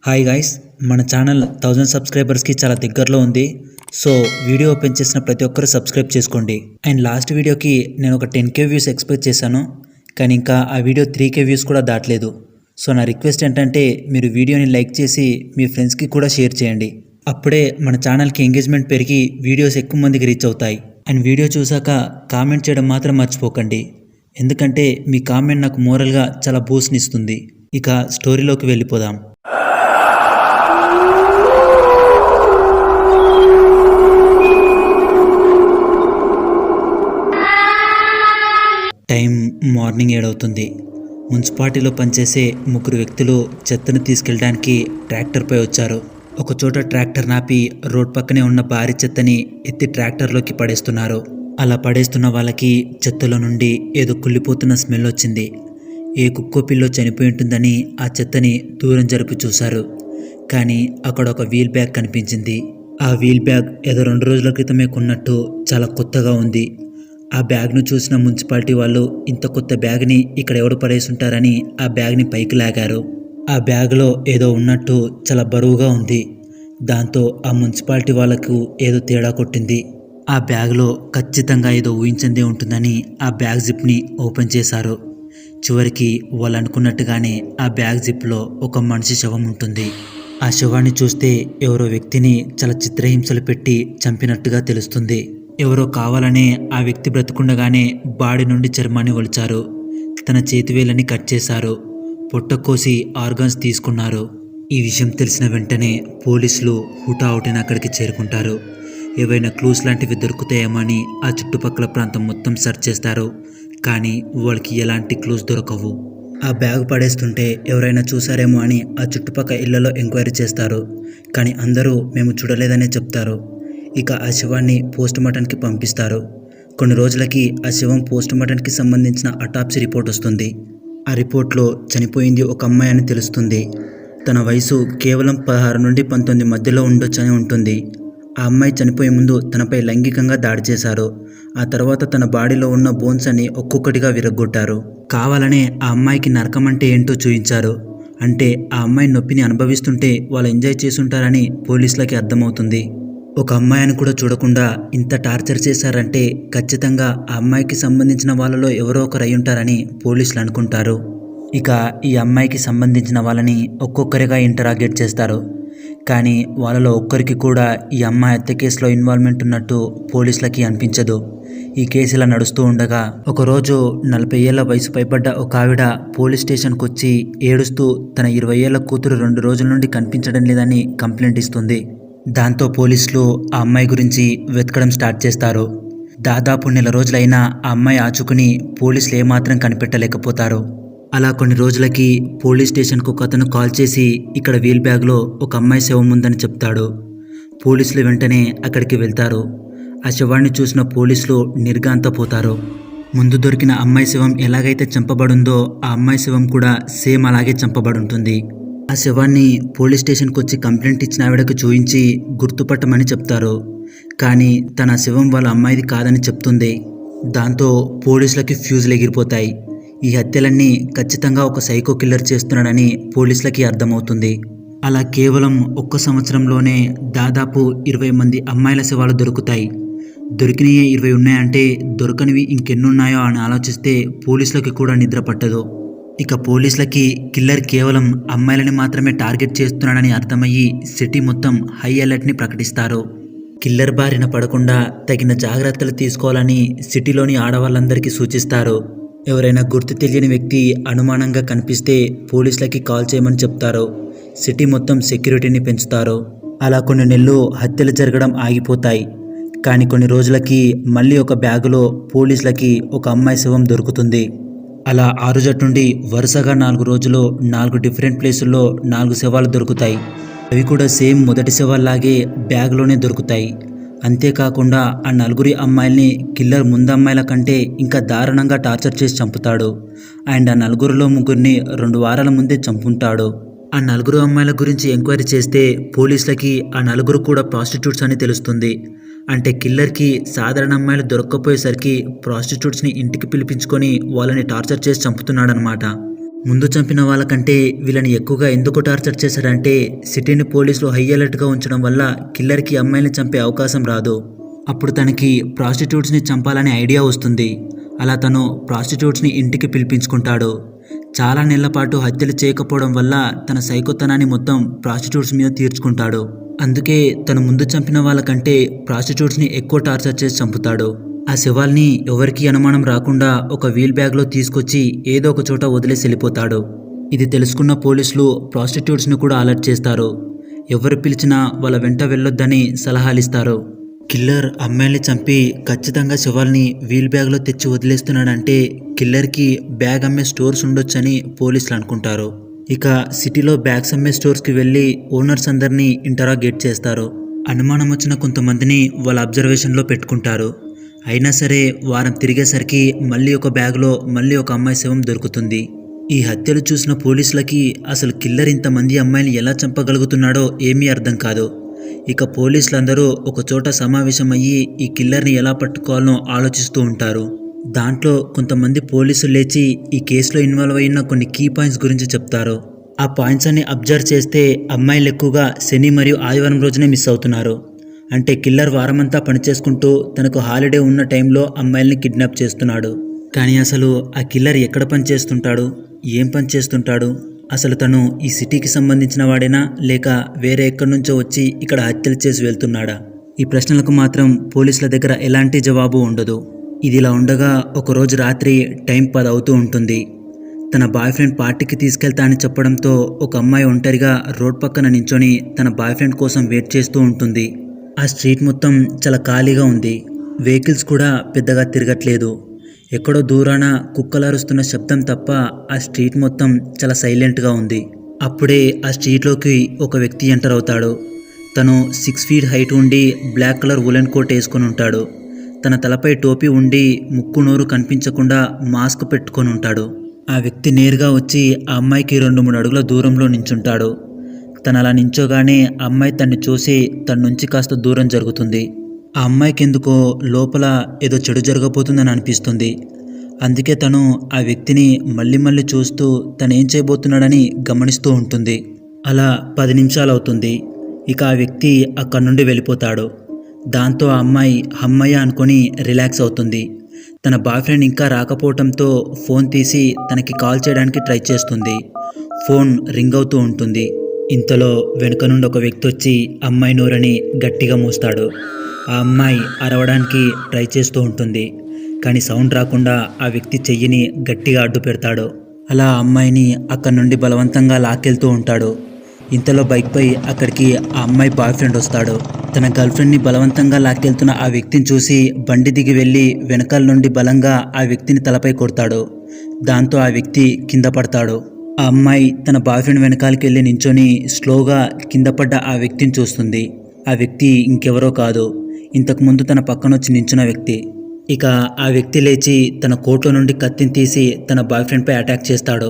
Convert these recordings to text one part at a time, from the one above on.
Hi guys, మన channel 1000 సబ్స్క్రైబర్స్కి చాలా దగ్గరలో ఉంది. సో వీడియో ఓపెన్ చేసిన ప్రతి ఒక్కరు సబ్స్క్రైబ్ చేసుకోండి. అండ్ లాస్ట్ వీడియోకి నేను ఒక 10K వ్యూస్ ఎక్స్పెక్ట్ చేశాను, కానీ ఇంకా ఆ వీడియో 3K వ్యూస్ కూడా దాటలేదు. సో నా రిక్వెస్ట్ ఏంటంటే మీరు వీడియోని లైక్ చేసి మీ ఫ్రెండ్స్కి కూడా షేర్ చేయండి. అప్పుడే మన ఛానల్కి ఎంగేజ్మెంట్ పెరిగి వీడియోస్ ఎక్కువ మందికి రీచ్ అవుతాయి. అండ్ వీడియో చూసాక కామెంట్ చేయడం మాత్రం మర్చిపోకండి, ఎందుకంటే మీ కామెంట్ నాకు మోరల్గా చాలా బూస్ట్ని ఇస్తుంది. ఇక స్టోరీలోకి వెళ్ళిపోదాం. టైం మార్నింగ్ 7 అవుతుంది. మున్సిపాలిటీలో పనిచేసే 3 వ్యక్తులు చెత్తను తీసుకెళ్ళడానికి ట్రాక్టర్పై వచ్చారు. ఒకచోట ట్రాక్టర్ నాపి రోడ్ పక్కనే ఉన్న భారీ చెత్తని ఎత్తి ట్రాక్టర్లోకి పడేస్తున్నారు. అలా పడేస్తున్న వాళ్ళకి చెత్తలో నుండి ఏదో కుళ్ళిపోతున్న స్మెల్ వచ్చింది. ఏ కుక్కో పిల్లో చనిపోయి ఉంటుందని ఆ చెత్తని దూరం జరిపి చూశారు. కానీ అక్కడ ఒక వీల్ బ్యాగ్ కనిపించింది. ఆ వీల్ బ్యాగ్ ఏదో 2 రోజుల క్రితమే కొన్నట్టు చాలా కొత్తగా ఉంది. ఆ బ్యాగ్ను చూసిన మున్సిపాలిటీ వాళ్ళు ఇంత కొత్త బ్యాగ్ని ఇక్కడ ఎవరు పడేసుంటారని ఆ బ్యాగ్ని పైకి లాగారు. ఆ బ్యాగ్లో ఏదో ఉన్నట్టు చాలా బరువుగా ఉంది. దాంతో ఆ మున్సిపాలిటీ వాళ్ళకు ఏదో తేడా కొట్టింది. ఆ బ్యాగ్లో ఖచ్చితంగా ఏదో ఊహించిందే ఉంటుందని ఆ బ్యాగ్ జిప్ని ఓపెన్ చేశారు. చివరికి వాళ్ళు అనుకున్నట్టుగానే ఆ బ్యాగ్ జిప్లో ఒక మనిషి శవం ఉంటుంది. ఆ శవాన్ని చూస్తే ఎవరో వ్యక్తిని చాలా చిత్రహింసలు పెట్టి చంపినట్టుగా తెలుస్తుంది. ఎవరో కావాలనే ఆ వ్యక్తి బ్రతుకుండగానే బాడీ నుండి చర్మాన్ని ఒలిచారు. తన చేతివేళ్ళని కట్ చేశారు. పొట్ట కోసి ఆర్గాన్స్ తీసుకున్నారు. ఈ విషయం తెలిసిన వెంటనే పోలీసులు హుటాహుటిన అక్కడికి చేరుకుంటారు. ఏవైనా క్లూస్ లాంటివి దొరుకుతాయేమో అని ఆ చుట్టుపక్కల ప్రాంతం మొత్తం సెర్చ్ చేస్తారు. కానీ వాళ్ళకి ఎలాంటి క్లూస్ దొరకవు. ఆ బ్యాగ్ పడేస్తుంటే ఎవరైనా చూసారేమో అని ఆ చుట్టుపక్కల ఇళ్లలో ఎంక్వైరీ చేస్తారు. కానీ అందరూ మేము చూడలేదనే చెప్తారు. ఇక ఆ శవాన్ని పోస్టుమార్టంకి పంపిస్తారు. కొన్ని రోజులకి ఆ శవం పోస్టుమార్టంకి సంబంధించిన అటాప్సీ రిపోర్ట్ వస్తుంది. ఆ రిపోర్ట్లో చనిపోయింది ఒక అమ్మాయి అని తెలుస్తుంది. తన వయసు కేవలం 16 నుండి 19 మధ్యలో ఉండొచ్చని ఉంటుంది. ఆ అమ్మాయి చనిపోయే ముందు తనపై లైంగికంగా దాడి చేశారు. ఆ తర్వాత తన బాడీలో ఉన్న బోన్స్ అన్ని ఒక్కొక్కటిగా విరగ్గొట్టారు. కావాలనే ఆ అమ్మాయికి నరకం అంటే ఏంటో చూయించారు. అంటే ఆ అమ్మాయి నొప్పిని అనుభవిస్తుంటే వాళ్ళు ఎంజాయ్ చేసుంటారని పోలీసులకి అర్థమవుతుంది. ఒక అమ్మాయిని కూడా చూడకుండా ఇంత టార్చర్ చేశారంటే ఖచ్చితంగా ఆ అమ్మాయికి సంబంధించిన వాళ్ళలో ఎవరో ఒకరు అయి ఉంటారని పోలీసులు అనుకుంటారు. ఇక ఈ అమ్మాయికి సంబంధించిన వాళ్ళని ఒక్కొక్కరిగా ఇంటరాగేట్ చేస్తారు. కానీ వాళ్ళలో ఒక్కరికి కూడా ఈ అమ్మాయి హత్య కేసులో ఇన్వాల్వ్మెంట్ ఉన్నట్టు పోలీసులకి అనిపించదు. ఈ కేసు ఇలా నడుస్తూ ఉండగా ఒకరోజు 40 ఏళ్ల వయసు పైబడ్డ ఒక ఆవిడ పోలీస్ స్టేషన్కి వచ్చి ఏడుస్తూ తన 20 ఏళ్ల కూతురు 2 రోజుల నుండి కనిపించడం లేదని కంప్లైంట్ ఇస్తుంది. దాంతో పోలీసులు ఆ అమ్మాయి గురించి వెతకడం స్టార్ట్ చేస్తారు. దాదాపు 1 నెల రోజులైనా ఆ అమ్మాయి ఆచుకుని పోలీసులు ఏమాత్రం కనిపెట్టలేకపోతారు. అలా కొన్ని రోజులకి పోలీస్ స్టేషన్కు ఒక అతను కాల్ చేసి ఇక్కడ వీల్ బ్యాగ్లో ఒక అమ్మాయి శవం ఉందని చెప్తాడు. పోలీసులు వెంటనే అక్కడికి వెళ్తారు. ఆ శవాన్ని చూసిన పోలీసులు నిర్ఘాంతపోతారు. ముందు దొరికిన అమ్మాయి శవం ఎలాగైతే చంపబడుందో ఆ అమ్మాయి శవం కూడా సేమ్ అలాగే చంపబడుంటుంది. ఆ శవాన్ని పోలీస్ స్టేషన్కి వచ్చి కంప్లైంట్ ఇచ్చిన ఆవిడకు చూయించి గుర్తుపట్టమని చెప్తారు. కానీ తన శవం వాళ్ళ అమ్మాయిది కాదని చెప్తుంది. దాంతో పోలీసులకి ఫ్యూజులు ఎగిరిపోతాయి. ఈ హత్యలన్నీ ఖచ్చితంగా ఒక సైకో కిల్లర్ చేస్తున్నాడని పోలీసులకి అర్థమవుతుంది. అలా కేవలం 1 సంవత్సరంలోనే దాదాపు 20 మంది అమ్మాయిల శవాలు దొరుకుతాయి. దొరికినవి 20 ఉన్నాయంటే దొరకనివి ఇంకెన్నున్నాయో అని ఆలోచిస్తే పోలీసులకి కూడా నిద్ర పట్టదు. ఇక పోలీసులకి కిల్లర్ కేవలం అమ్మాయిలని మాత్రమే టార్గెట్ చేస్తున్నాడని అర్థమయ్యి సిటీ మొత్తం హై అలర్ట్ని ప్రకటిస్తారు. కిల్లర్ బారిన పడకుండా తగిన జాగ్రత్తలు తీసుకోవాలని సిటీలోని ఆడవాళ్ళందరికీ సూచిస్తారు. ఎవరైనా గుర్తు తెలియని వ్యక్తి అనుమానంగా కనిపిస్తే పోలీసులకి కాల్ చేయమని చెప్తారు. సిటీ మొత్తం సెక్యూరిటీని పెంచుతారు. అలా కొన్ని నెలలు హత్యలు జరగడం ఆగిపోతాయి. కానీ కొన్ని రోజులకి మళ్ళీ ఒక బ్యాగులో పోలీసులకి ఒక అమ్మాయి శవం దొరుకుతుంది. అలా 6 జట్ నుండి వరుసగా 4 రోజులు 4 డిఫరెంట్ ప్లేసుల్లో 4 శవాలు దొరుకుతాయి. అవి కూడా సేమ్ మొదటి శవాల్లాగే బ్యాగ్లోనే దొరుకుతాయి. అంతేకాకుండా ఆ 4 అమ్మాయిల్ని కిల్లర్ ముందమ్మాయిల కంటే ఇంకా దారుణంగా టార్చర్ చేసి చంపుతాడు. అండ్ ఆ 4లో 3 2 వారాల ముందే చంపుంటాడు. ఆ 4 అమ్మాయిల గురించి ఎంక్వైరీ చేస్తే పోలీసులకి ఆ 4 కూడా ప్రాస్టిట్యూట్స్ అని తెలుస్తుంది. అంటే కిల్లర్కి సాధారణ అమ్మాయిలు దొరక్కపోయేసరికి ప్రాస్టిట్యూట్స్ని ఇంటికి పిలిపించుకొని వాళ్ళని టార్చర్ చేసి చంపుతున్నాడనమాట. ముందు చంపిన వాళ్ళకంటే వీళ్ళని ఎక్కువగా ఎందుకు టార్చర్ చేశాడంటే సిటీని పోలీసులు హై అలర్ట్గా ఉంచడం వల్ల కిల్లర్కి అమ్మాయిని చంపే అవకాశం రాదు. అప్పుడు తనకి ప్రాస్టిట్యూట్స్ని చంపాలనే ఐడియా వస్తుంది. అలా తను ప్రాస్టిట్యూట్స్ని ఇంటికి పిలిపించుకుంటాడు. చాలా నెలల పాటు హత్యలు చేయకపోవడం వల్ల తన సైకోతనాన్ని మొత్తం ప్రాస్టిట్యూట్స్ మీద తీర్చుకుంటాడు. అందుకే తను ముందు చంపిన వాళ్ళకంటే ప్రాస్టిట్యూట్స్ని ఎక్కువ టార్చర్ చేసి చంపుతాడు. ఆ శవాల్ని ఎవరికీ అనుమానం రాకుండా ఒక వీల్ బ్యాగ్లో తీసుకొచ్చి ఏదో ఒక చోట వదిలేసి వెళ్ళిపోతాడు. ఇది తెలుసుకున్న పోలీసులు ప్రాస్టిట్యూట్స్ని కూడా అలర్ట్ చేస్తారు. ఎవరు పిలిచినా వాళ్ళ వెంట వెళ్ళొద్దని సలహాలిస్తారు. కిల్లర్ అమ్మాయిల్ని చంపి ఖచ్చితంగా శవాల్ని వీల్ బ్యాగ్లో తెచ్చి వదిలేస్తున్నాడంటే కిల్లర్కి బ్యాగ్ అమ్మే స్టోర్స్ ఉండొచ్చని పోలీసులు అనుకుంటారు. ఇక సిటీలో బ్యాగ్స్ అమ్మే స్టోర్స్కి వెళ్ళి ఓనర్స్ అందరినీ ఇంటరాగేట్ చేస్తారు. అనుమానం వచ్చిన కొంతమందిని వాళ్ళ అబ్జర్వేషన్లో పెట్టుకుంటారు. అయినా సరే వారం తిరిగేసరికి మళ్ళీ ఒక బ్యాగ్లో మళ్ళీ ఒక అమ్మాయి శవం దొరుకుతుంది. ఈ హత్యలు చూసిన పోలీసులకి అసలు కిల్లర్ ఇంతమంది అమ్మాయిని ఎలా చంపగలుగుతున్నాడో ఏమీ అర్థం కాదు. ఇక పోలీసులందరూ ఒక చోట సమావేశమయ్యి ఈ కిల్లర్ని ఎలా పట్టుకోవాలనో ఆలోచిస్తూ ఉంటారు. దాంట్లో కొంతమంది పోలీసులు లేచి ఈ కేసులో ఇన్వాల్వ్ అయిన కొన్ని కీ పాయింట్స్ గురించి చెప్తారు. ఆ పాయింట్స్ అన్ని అబ్జర్వ్ చేస్తే అమ్మాయిలు ఎక్కువగా శని మరియు ఆదివారం రోజునే మిస్ అవుతున్నారు. అంటే కిల్లర్ వారమంతా పనిచేసుకుంటూ తనకు హాలిడే ఉన్న టైంలో అమ్మాయిల్ని కిడ్నాప్ చేస్తున్నాడు. కానీ అసలు ఆ కిల్లర్ ఎక్కడ పని చేస్తుంటాడు, ఏం పని చేస్తుంటాడు, అసలు తను ఈ సిటీకి సంబంధించిన వాడేనా లేక వేరే ఎక్కడి నుంచో వచ్చి ఇక్కడ హత్యలు చేసి వెళ్తున్నాడా? ఈ ప్రశ్నలకు మాత్రం పోలీసుల దగ్గర ఎలాంటి జవాబు ఉండదు. ఇదిలా ఉండగా ఒకరోజు రాత్రి టైం 10 అవుతూ ఉంటుంది. తన బాయ్ ఫ్రెండ్ పార్టీకి తీసుకెళ్తా అని చెప్పడంతో ఒక అమ్మాయి ఒంటరిగా రోడ్ పక్కన నించొని తన బాయ్ ఫ్రెండ్ కోసం వెయిట్ చేస్తూ ఉంటుంది. ఆ స్ట్రీట్ మొత్తం చాలా ఖాళీగా ఉంది. వెహికల్స్ కూడా పెద్దగా తిరగట్లేదు. ఎక్కడో దూరాన కుక్కలరుస్తున్న శబ్దం తప్ప ఆ స్ట్రీట్ మొత్తం చాలా సైలెంట్గా ఉంది. అప్పుడే ఆ స్ట్రీట్లోకి ఒక వ్యక్తి ఎంటర్ అవుతాడు. తను 6 ఫీట్ హైట్ ఉండి బ్లాక్ కలర్ వులెన్ కోట్ వేసుకొని ఉంటాడు. తన తలపై టోపీ ఉండి ముక్కు నోరు కనిపించకుండా మాస్క్ పెట్టుకొని ఉంటాడు. ఆ వ్యక్తి నేరుగా వచ్చి ఆ అమ్మాయికి 2-3 అడుగుల దూరంలో నించుంటాడు. తను అలా నించోగానే ఆ అమ్మాయి తన్ని చూసి తన నుంచి కాస్త దూరం జరుగుతుంది. ఆ అమ్మాయికి ఎందుకో లోపల ఏదో చెడు జరగబోతుందని అనిపిస్తుంది. అందుకే తను ఆ వ్యక్తిని మళ్ళీ మళ్ళీ చూస్తూ తను ఏం చేయబోతున్నాడని గమనిస్తూ ఉంటుంది. అలా 10 నిమిషాలు అవుతుంది. ఇక ఆ వ్యక్తి అక్కడి నుండి వెళ్ళిపోతాడు. దాంతో ఆ అమ్మాయి అమ్మయ్య అనుకొని రిలాక్స్ అవుతుంది. తన బాయ్ ఫ్రెండ్ ఇంకా రాకపోవడంతో ఫోన్ తీసి తనకి కాల్ చేయడానికి ట్రై చేస్తుంది. ఫోన్ రింగ్ అవుతూ ఉంటుంది. ఇంతలో వెనుక నుండి ఒక వ్యక్తి వచ్చి అమ్మాయి నోరని గట్టిగా మూస్తాడు. ఆ అమ్మాయి అరవడానికి ట్రై చేస్తూ ఉంటుంది. కానీ సౌండ్ రాకుండా ఆ వ్యక్తి చెయ్యిని గట్టిగా అడ్డు పెడతాడు. అలా ఆ అమ్మాయిని అక్కడి నుండి బలవంతంగా లాక్కెళ్తూ ఉంటాడు. ఇంతలో బైక్పై అక్కడికి ఆ అమ్మాయి బాయ్ ఫ్రెండ్ వస్తాడు. తన గర్ల్ ఫ్రెండ్ని బలవంతంగా లాక్కెళ్తున్న ఆ వ్యక్తిని చూసి బండి దిగి వెళ్ళి వెనకాల నుండి బలంగా ఆ వ్యక్తిని తలపై కొడతాడు. దాంతో ఆ వ్యక్తి కింద పడతాడు. ఆ అమ్మాయి తన బాయ్ ఫ్రెండ్ వెనకాలకి వెళ్ళి నించొని స్లోగా కింద పడ్డ ఆ వ్యక్తిని చూస్తుంది. ఆ వ్యక్తి ఇంకెవరో కాదు, ఇంతకుముందు తన పక్కనొచ్చి నించున్న వ్యక్తి. ఇక ఆ వ్యక్తి లేచి తన కోట్లో నుండి కత్తిని తీసి తన బాయ్ ఫ్రెండ్పై అటాక్ చేస్తాడు.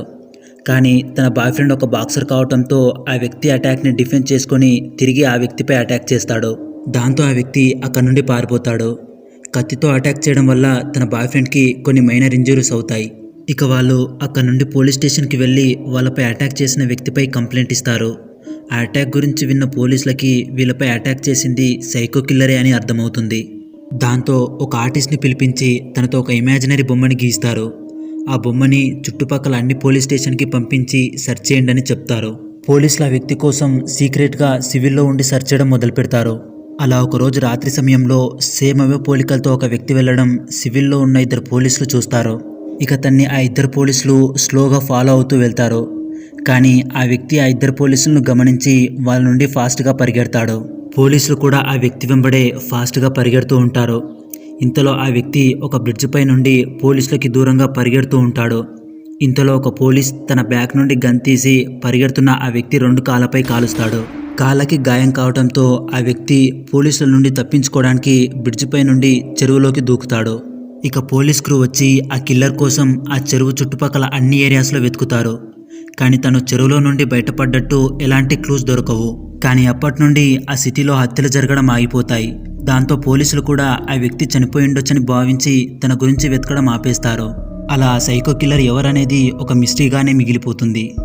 కానీ తన బాయ్ ఫ్రెండ్ ఒక బాక్సర్ కావడంతో ఆ వ్యక్తి అటాక్ని డిఫెన్స్ చేసుకొని తిరిగి ఆ వ్యక్తిపై అటాక్ చేస్తాడు. దాంతో ఆ వ్యక్తి అక్కడి నుండి పారిపోతాడు. కత్తితో అటాక్ చేయడం వల్ల తన బాయ్ ఫ్రెండ్కి కొన్ని మైనర్ ఇంజరీస్ అవుతాయి. ఇక వాళ్ళు అక్కడి నుండి పోలీస్ స్టేషన్కి వెళ్ళి వాళ్ళపై అటాక్ చేసిన వ్యక్తిపై కంప్లైంట్ ఇస్తారు. ఆ అటాక్ గురించి విన్న పోలీసులకి వీళ్ళపై అటాక్ చేసింది సైకో కిల్లరే అని అర్థమవుతుంది. దాంతో ఒక ఆర్టిస్ట్ని పిలిపించి తనతో ఒక ఇమాజినరీ బొమ్మని గీస్తారు. ఆ బొమ్మని చుట్టుపక్కల అన్ని పోలీస్ స్టేషన్కి పంపించి సెర్చ్ చేయండి అని చెప్తారు. పోలీసులు ఆ వ్యక్తి కోసం సీక్రెట్గా సివిల్లో ఉండి సెర్చ్ చేయడం మొదలు పెడతారు. అలా ఒకరోజు రాత్రి సమయంలో సేమ్ అవే పోలికలతో ఒక వ్యక్తి వెళ్ళడం సివిల్లో ఉన్న 2 పోలీసులు చూస్తారు. ఇక తన్ని ఆ 2 పోలీసులు స్లోగా ఫాలో అవుతూ వెళ్తారు. కానీ ఆ వ్యక్తి ఆ 2 పోలీసులను గమనించి వాళ్ళ నుండి ఫాస్ట్గా పరిగెడతాడు. పోలీసులు కూడా ఆ వ్యక్తి వెంబడే ఫాస్ట్గా పరిగెడుతూ ఉంటారు. ఇంతలో ఆ వ్యక్తి ఒక బ్రిడ్జ్ పై నుండి పోలీసులకి దూరంగా పరిగెడుతూ ఉంటాడు. ఇంతలో ఒక పోలీస్ తన బ్యాగ్ నుండి గన్ తీసి పరిగెడుతున్న ఆ వ్యక్తి 2 కాళ్ళపై కాలుస్తాడు. కాళ్ళకి గాయం కావడంతో ఆ వ్యక్తి పోలీసుల నుండి తప్పించుకోవడానికి బ్రిడ్జ్ పై నుండి చెరువులోకి దూకుతాడు. ఇక పోలీస్ క్రూ వచ్చి ఆ కిల్లర్ కోసం ఆ చెరువు చుట్టుపక్కల అన్ని ఏరియాస్లో వెతుకుతారు. కానీ తను చెరువులో నుండి బయటపడ్డట్టు ఎలాంటి క్లూస్ దొరకవు. కానీ అప్పటి నుండి ఆ సిటీలో హత్యలు జరగడం ఆగిపోతాయి. దాంతో పోలీసులు కూడా ఆ వ్యక్తి చనిపోయి ఉండొచ్చని భావించి తన గురించి వెతకడం ఆపేస్తారు. అలా సైకో కిల్లర్ ఎవరనేది ఒక మిస్టరీగానే మిగిలిపోతుంది.